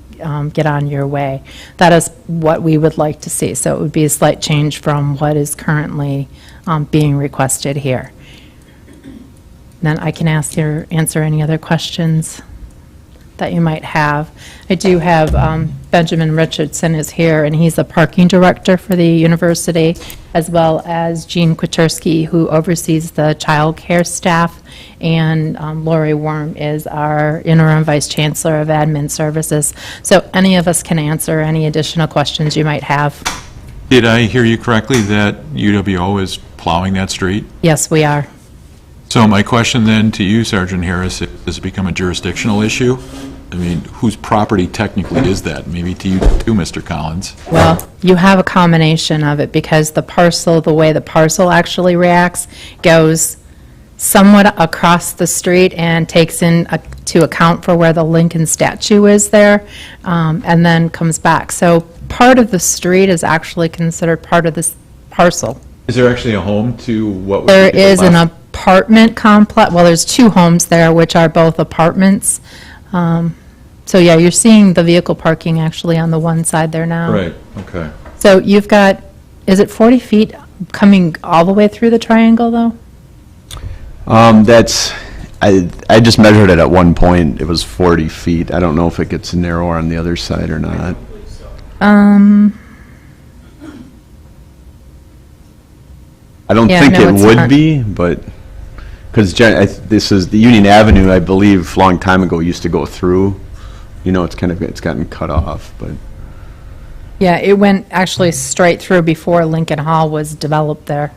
get on your way. That is what we would like to see. So it would be a slight change from what is currently being requested here. Then I can answer any other questions that you might have. I do have Benjamin Richardson is here, and he's the parking director for the university, as well as Jean Kwiatkowski, who oversees the child care staff, and Lori Worm is our interim vice chancellor of admin services. So any of us can answer any additional questions you might have. Did I hear you correctly that UWO is plowing that street? Yes, we are. So my question then to you, Sergeant Harris, does it become a jurisdictional issue? I mean, whose property technically is that? Maybe to you too, Mr. Collins. Well, you have a combination of it, because the way the parcel actually reacts goes somewhat across the street and takes into account for where the Lincoln statue is there, and then comes back. So part of the street is actually considered part of this parcel. Is there actually a home to what would There be the is an last- apartment complex, well, there's 2 homes there, which are both apartments. So yeah, you're seeing the vehicle parking actually on the one side there now. Right, okay. So you've got, is it 40 feet coming all the way through the triangle, though? That's, I just measured it at one point, it was 40 feet. I don't know if it gets narrower on the other side or not. I don't Yeah, think no, it it's would not. be, but, because this is, the Union Avenue, I believe, a long time ago used to go through. You know, it's gotten cut off, but, Yeah, it went actually straight through before Lincoln Hall was developed there.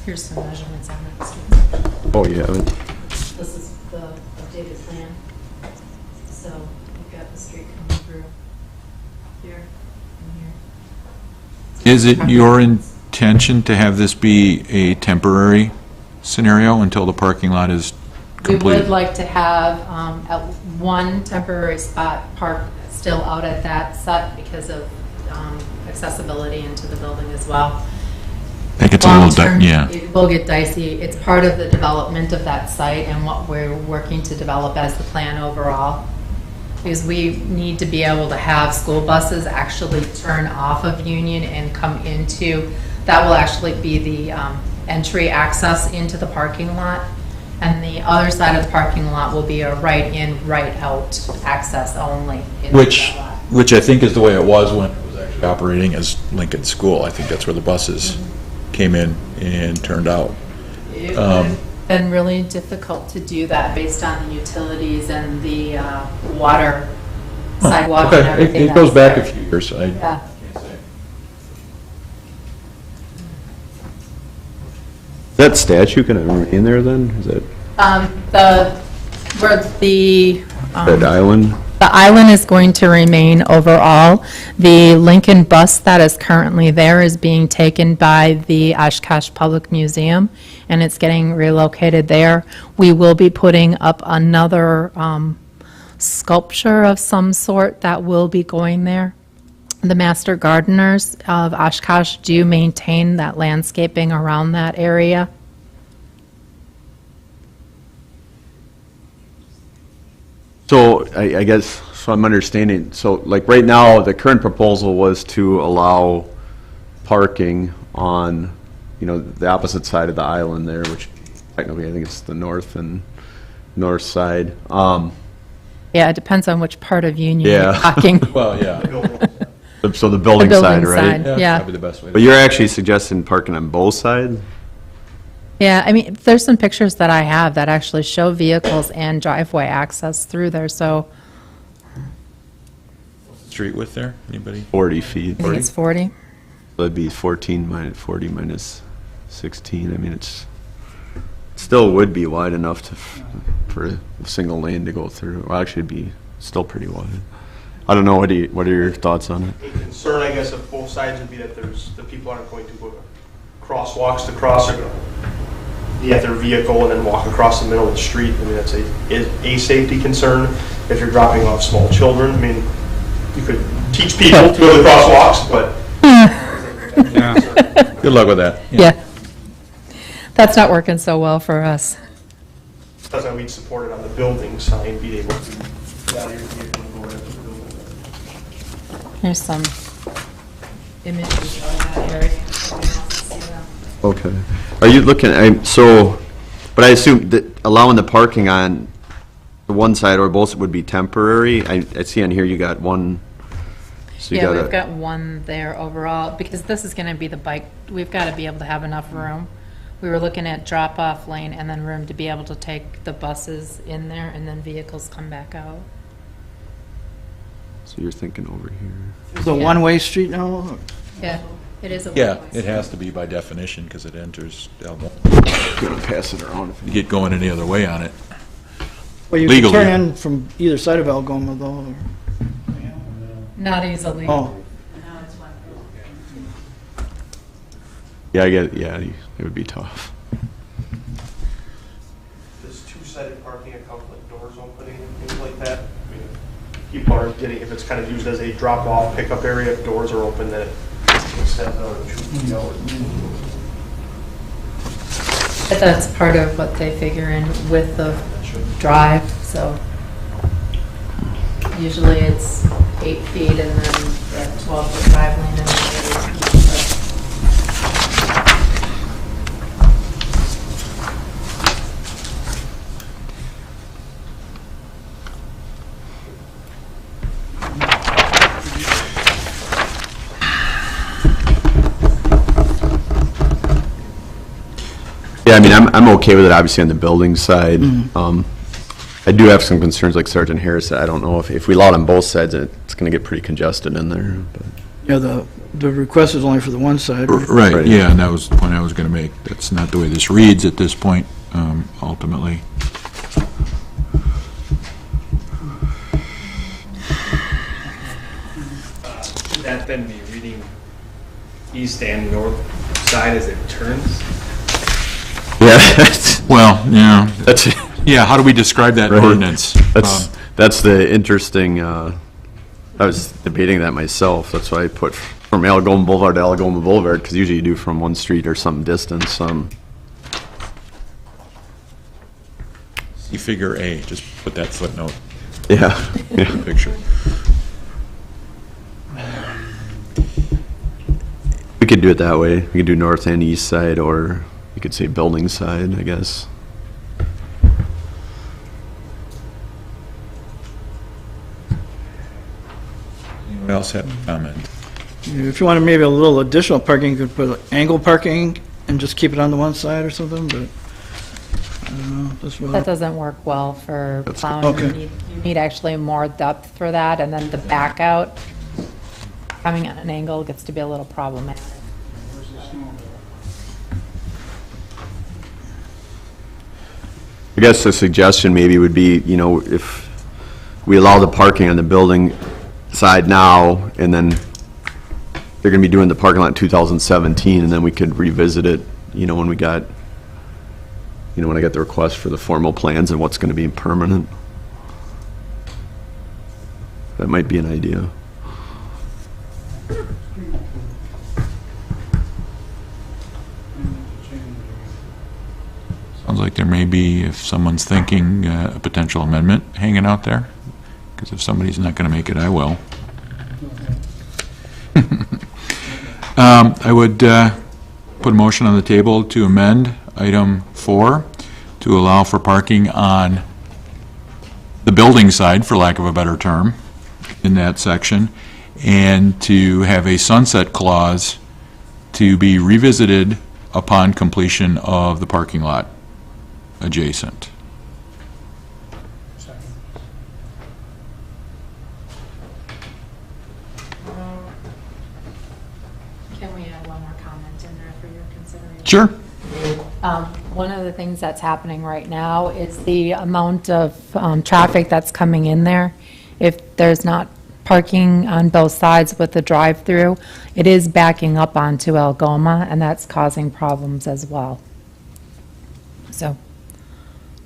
Here's some measurements on that street. oh yeah. This is the updated plan. So you've got the street coming through here and here. Is it your intention to have this be a temporary scenario until the parking lot is We complete? would like to have at one temporary spot parked still out at that site because of accessibility into the building as well. That gets a little, Long-term, yeah. it will get dicey. It's part of the development of that site and what we're working to develop as the plan overall. Because we need to be able to have school buses actually turn off of Union and come into, that will actually be the entry access into the parking lot. And the other side of the parking lot will be a right-in, right-out access only. into Which, that lot. which I think is the way it was when it was actually operating as Lincoln School. I think that's where the buses came in and turned out. It would have been really difficult to do that based on the utilities and the water, sidewalk and Okay, everything. it goes that's back a there. few years. I Yeah. can't say. Is that statue going to remain there then? Is that Where that island? the island is going to remain overall. The Lincoln bus that is currently there is being taken by the Oshkosh Public Museum, and it's getting relocated there. We will be putting up another sculpture of some sort that will be going there. The Master Gardeners of Oshkosh do maintain that landscaping around that area. So I guess, so I'm understanding, so like right now, the current proposal was to allow parking on, you know, the opposite side of the island there, which technically I think it's the north side. Yeah, it depends on which part of Union you're Yeah. talking. Well, yeah. So the building The side, building right? side. Yeah. Probably the best way. But you're actually suggesting parking on both sides? Yeah, I mean, there's some pictures that I have that actually show vehicles and driveway access through there, so Street width there, anybody? 40 feet. I think it's 40. So it'd be 14 minus 40 minus 16. I mean, still would be wide enough for a single lane to go through. Well, actually, it'd be still pretty wide. I don't know. What are your thoughts on it? A concern, I guess, of both sides would be that the people aren't going to go to crosswalks to cross, they're going to get their vehicle and then walk across the middle of the street. I mean, that's a safety concern. If you're dropping off small children, I mean, you could teach people to go to the crosswalks, but. Yeah. Good luck with that. Yeah. That's not working so well for us. That's why we'd support it on the building sign, be able to get out of your vehicle and go right up to the building. Here's some images of that area. Okay. Are you looking, but I assume that allowing the parking on the one side or both would be temporary? I see on here you got one, so you Yeah, got we've got one there overall, because this is going to be the bike, we've got to be able to have enough room. We were looking at drop-off lane and then room to be able to take the buses in there and then vehicles come back out. So you're thinking over here. It's a one-way street now? Yeah, it is a Yeah, one-way it has to be by definition because it enters Elmo. Gonna pass it around. You get going any other way on it. Well, you can Legally. turn in from either side of Algoma, though. or- Not easily. Oh, Yeah, I get it. Yeah, it would be tough. Does two-sided parking account like doors opening and things like that? I mean, people are getting, if it's kind of used as a drop-off pickup area, if doors are open, then it extends out 2 feet out. But that's part of what they figure in with the drive, so usually it's 8 feet and then the 12-foot drive lane and then Yeah, I mean, I'm okay with it, obviously, on the building side. I do have some concerns, like Sergeant Harris said. I don't know if we allow it on both sides, it's going to get pretty congested in there. But. Yeah, the request is only for the one side. Right, yeah, and that was the point I was going to make. That's not the way this reads at this point, ultimately. Should that then be reading east and north side as it turns? Yeah. Well, yeah. That's Yeah, how do we describe that right. ordinance? That's the interesting, I was debating that myself. That's why I put from Algoma Boulevard to Algoma Boulevard, because usually you do from one street or some distance. See figure A, just put that footnote. Yeah. In the picture. We could do it that way. We could do north and east side, or you could say building side, I guess. Anyone else have a comment? If you wanted maybe a little additional parking, you could put angle parking and just keep it on the one side or something, but I don't know. That's that what, doesn't work well for That's plowing. okay. You need actually more depth for that, and then the back out coming at an angle gets to be a little problematic. I guess a suggestion maybe would be, if we allow the parking on the building side now, and then they're gonna be doing the parking lot in 2017, and then we could revisit it, when we got, when I got the request for the formal plans and what's gonna be permanent. That might be an idea. Sounds like there may be, if someone's thinking, a potential amendment hanging out there. Because if somebody's not going to make it, I will. I would put a motion on the table to amend item 4 to allow for parking on the building side, for lack of a better term, in that section, and to have a sunset clause to be revisited upon completion of the parking lot adjacent. Can we add one more comment in there for your consideration? Sure. One of the things that's happening right now is the amount of traffic that's coming in there. If there's not parking on both sides with the drive-through, it is backing up onto Algoma, and that's causing problems as well. So,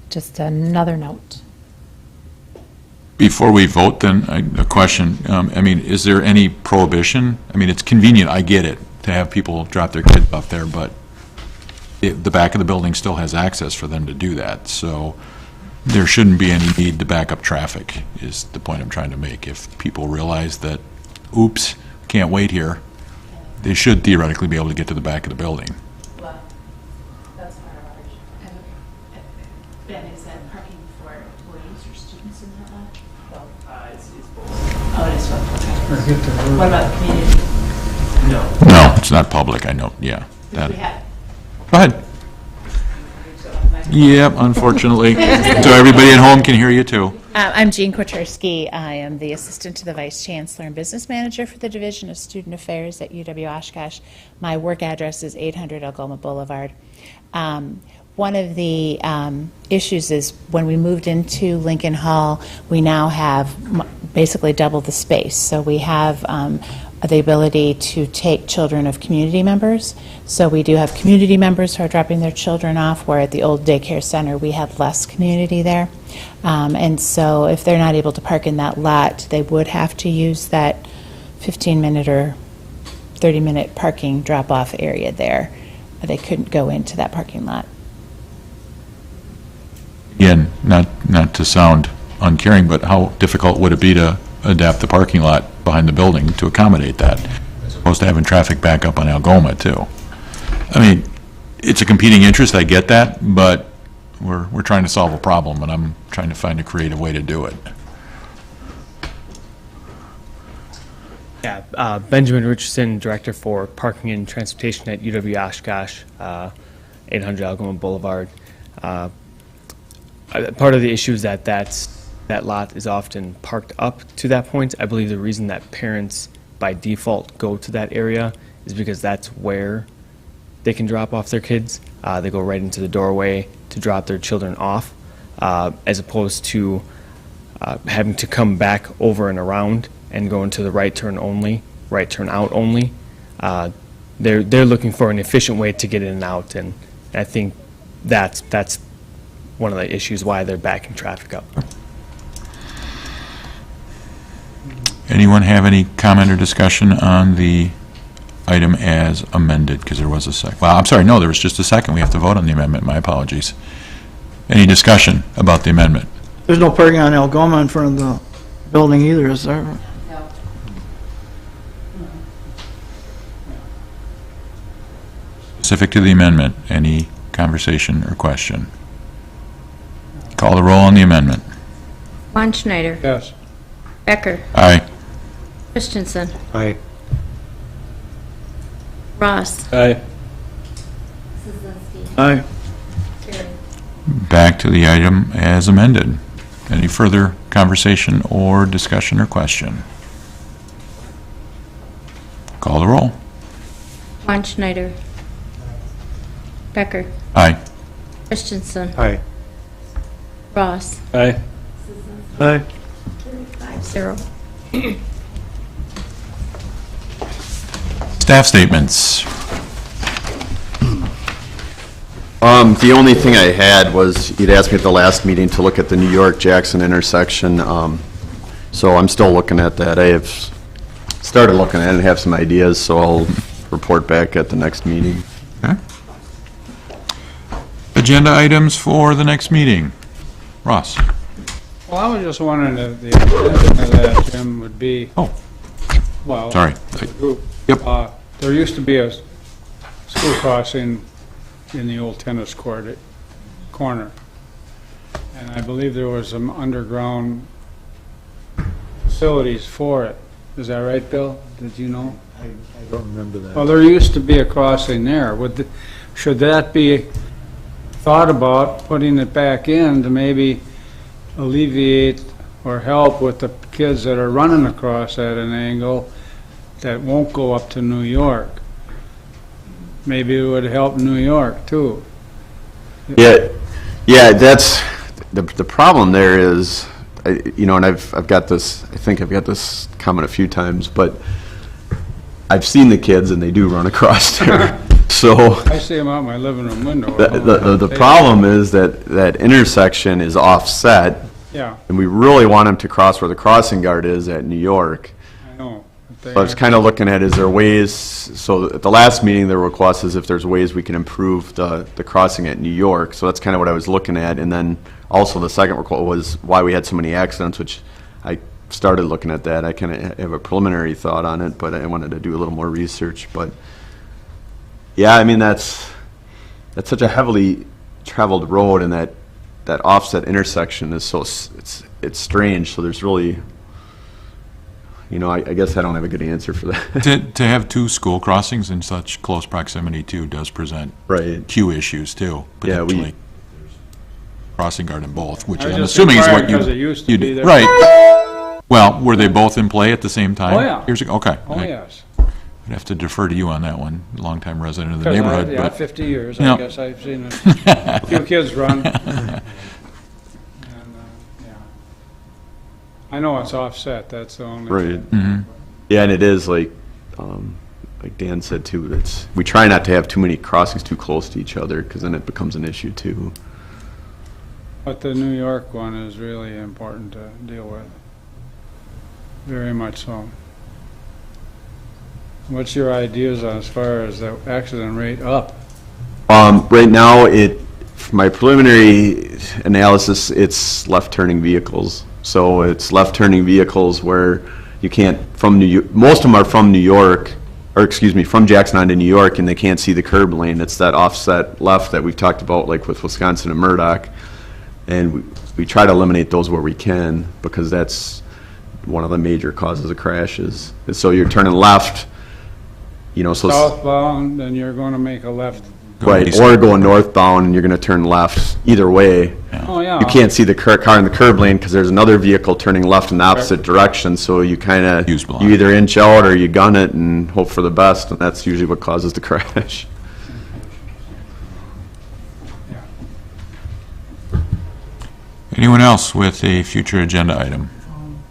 just another note. Before we vote, then, a question. Is there any prohibition? It's convenient, I get it, to have people drop their kids off there, but the back of the building still has access for them to do that. So there shouldn't be any need to back up traffic, is the point I'm trying to make. If people realize that, oops, can't wait here, they should theoretically be able to get to the back of the building. Well, that's part of our issue. Ben, is that parking for employees or students in that lot? It's both. Oh, it is both. What about the community? No, it's not public, I know, yeah. Because we have, Go ahead. Yep, unfortunately. So everybody at home can hear you too. I'm Jean Kotchersky. I am the assistant to the vice chancellor and business manager for the Division of Student Affairs at UW Oshkosh. My work address is 800 Algoma Boulevard. One of the issues is when we moved into Lincoln Hall, we now have basically double the space. So we have the ability to take children of community members. So we do have community members who are dropping their children off, where at the old daycare center we had less community there. And so if they're not able to park in that lot, they would have to use that 15-minute or 30-minute parking drop-off area there. They couldn't go into that parking lot. Again, not to sound uncaring, but how difficult would it be to adapt the parking lot behind the building to accommodate that, as opposed to having traffic back up on Algoma, too? I mean, it's a competing interest, I get that, but we're trying to solve a problem, and I'm trying to find a creative way to do it. Yeah, Benjamin Richardson, Director for Parking and Transportation at UW Oshkosh, 800 Algoma Boulevard. Part of the issue is that lot is often parked up to that point. I believe the reason that parents by default go to that area is because that's where they can drop off their kids. They go right into the doorway to drop their children off, as opposed to having to come back over and around and go into the right turn out only. They're looking for an efficient way to get in and out, and I think that's one of the issues why they're backing traffic up. Anyone have any comment or discussion on the item as amended? Because there was a second. Well, I'm sorry, no, there was just a second. We have to vote on the amendment. My apologies. Any discussion about the amendment? There's no parking on Algoma in front of the building either, is there? No. Specific to the amendment, any conversation or question? Call the roll on the amendment. Juan Schneider. Yes. Becker. Aye. Christensen. Aye. Ross. Aye. Aye. Back to the item as amended. Any further conversation or discussion or question? Call the roll. Juan Schneider. Becker. Aye. Christensen. Aye. Ross. Aye. Aye. 5-0. Staff statements. The only thing I had was, you'd asked me at the last meeting to look at the New York-Jackson intersection, so I'm still looking at that. I have started looking at it and have some ideas, so I'll report back at the next meeting. Okay. Agenda items for the next meeting. Ross. Well, I was just wondering if the intention of that, Jim, would be, Oh, well, sorry. the group. Yep. There used to be a school crossing in the old tennis court corner. And I believe there was some underground facilities for it. Is that right, Bill? Did you know? I don't remember that. Well, there used to be a crossing there. Should that be thought about, putting it back in to maybe alleviate or help with the kids that are running across at an angle that won't go up to New York? Maybe it would help New York, too. Yeah, that's, the problem there is, and I've got this, I think I've got this comment a few times, but I've seen the kids and they do run across there. So I see them out my living room window. the problem is that intersection is offset, Yeah, and we really want them to cross where the crossing guard is at New York. I know. So I was kind of looking at, is there ways, so at the last meeting, the request is if there's ways we can improve the crossing at New York. So that's kind of what I was looking at. And then also the second request was why we had so many accidents, which I started looking at that. I kind of have a preliminary thought on it, but I wanted to do a little more research. But yeah, I mean, that's such a heavily traveled road, and that offset intersection is so, it's strange. So there's really, I guess I don't have a good answer for that. To have two school crossings in such close proximity too does present queue issues too, potentially. Crossing guard in both, which I'm assuming is what because it used to be there. Right. Well, were they both in play at the same time? Oh, yeah. Years ago? Okay. Oh, yes. I'd have to defer to you on that one, longtime resident of the neighborhood. Yeah, but 50 years, Yeah. I guess I've seen a few kids run. And, yeah. I know it's offset, that's the only. Right. Mhm. Yeah, and it is like, like Dan said too, we try not to have too many crossings too close to each other, because then it becomes an issue too. But the New York one is really important to deal with. Very much so. What's your ideas as far as the accident rate up? Right now, from my preliminary analysis, it's left-turning vehicles. So it's left-turning vehicles where you can't, most of them are from New York, or excuse me, from Jackson onto New York, and they can't see the curb lane. It's that offset left that we've talked about, like with Wisconsin and Murdoch. And we try to eliminate those where we can, because that's one of the major causes of crashes. And so you're turning left, so Southbound, then you're going to make a left. right, or going northbound, and you're going to turn left. Either way, Oh, yeah. you can't see the car in the curb lane because there's another vehicle turning left in the opposite direction. So you kind of Use blind. you either inch out or you gun it and hope for the best, and that's usually what causes the crash. Anyone else with a future agenda item?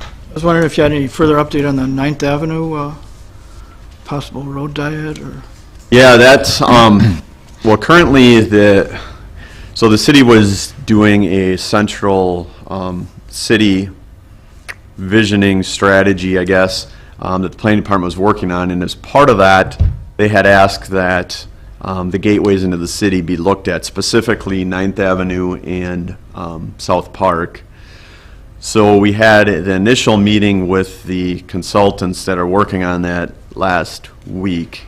I was wondering if you had any further update on the 9th Avenue possible road diet, or? Yeah, that's, well, currently the city was doing a central city visioning strategy, I guess, that the planning department was working on, and as part of that, they had asked that the gateways into the city be looked at, specifically 9th Avenue and South Park. So we had the initial meeting with the consultants that are working on that last week.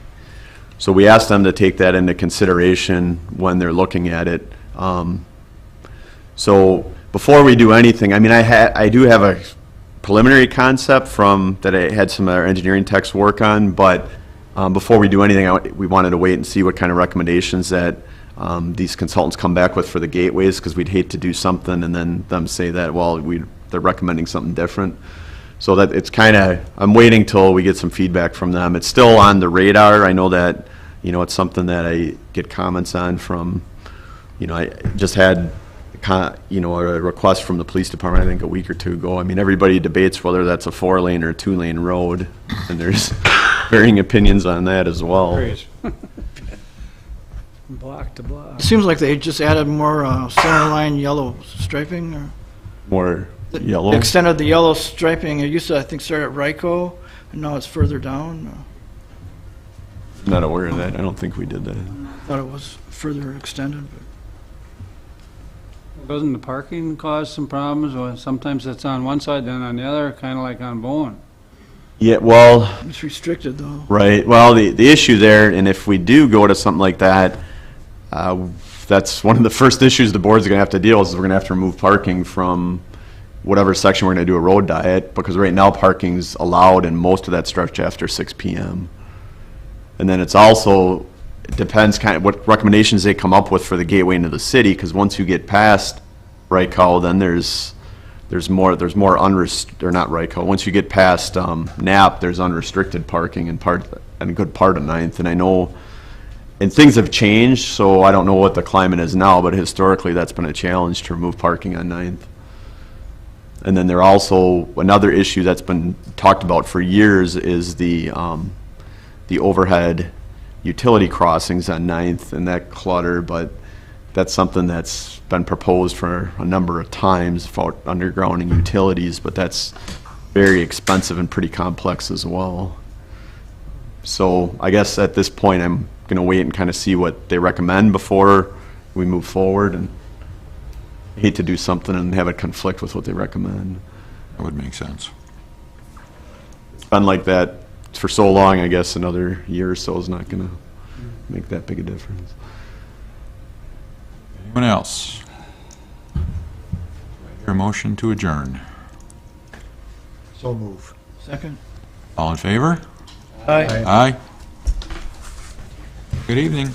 So we asked them to take that into consideration when they're looking at it. So before we do anything, I mean, I do have a preliminary concept that I had some of our engineering techs work on, but before we do anything, we wanted to wait and see what kind of recommendations that these consultants come back with for the gateways, because we'd hate to do something and then them say that, well, they're recommending something different. So that it's kind of, I'm waiting till we get some feedback from them. It's still on the radar. I know that, it's something that I get comments on from, I just had, a request from the police department, I think a week or two ago. I mean, everybody debates whether that's a 4-lane or a 2-lane road, and there's varying opinions on that as well. Great. Block to block. It seems like they just added more center line yellow striping, or? More yellow? Extended the yellow striping. It used to, I think, start at Ryko, and now it's further down. I'm not aware of that. I don't think we did that. I thought it was further extended. Doesn't the parking cause some problems? Well, sometimes it's on one side, then on the other, kind of like on Bowen. Yeah, well, It's restricted, though. right. Well, the issue there, and if we do go to something like that, that's one of the first issues the board's going to have to deal with, is we're going to have to remove parking from whatever section we're going to do a road diet, because right now parking's allowed in most of that stretch after 6 p.m. And then it's also, it depends kind of what recommendations they come up with for the gateway into the city, because once you get past Ryko, then there's more or not Ryko. Once you get past Knapp, there's unrestricted parking in a good part of 9th, and I know, and things have changed, so I don't know what the climate is now, but historically that's been a challenge to remove parking on 9th. And then there also, another issue that's been talked about for years is the overhead utility crossings on 9th and that clutter, but that's something that's been proposed for a number of times about undergrounding utilities, but that's very expensive and pretty complex as well. So I guess at this point I'm going to wait and kind of see what they recommend before we move forward, and I hate to do something and have it conflict with what they recommend. That would make sense. It's been like that for so long, I guess another year or so is not going to make that big a difference. Anyone else? Your motion to adjourn. So move. Second. All in favor? Aye. Aye. Good evening.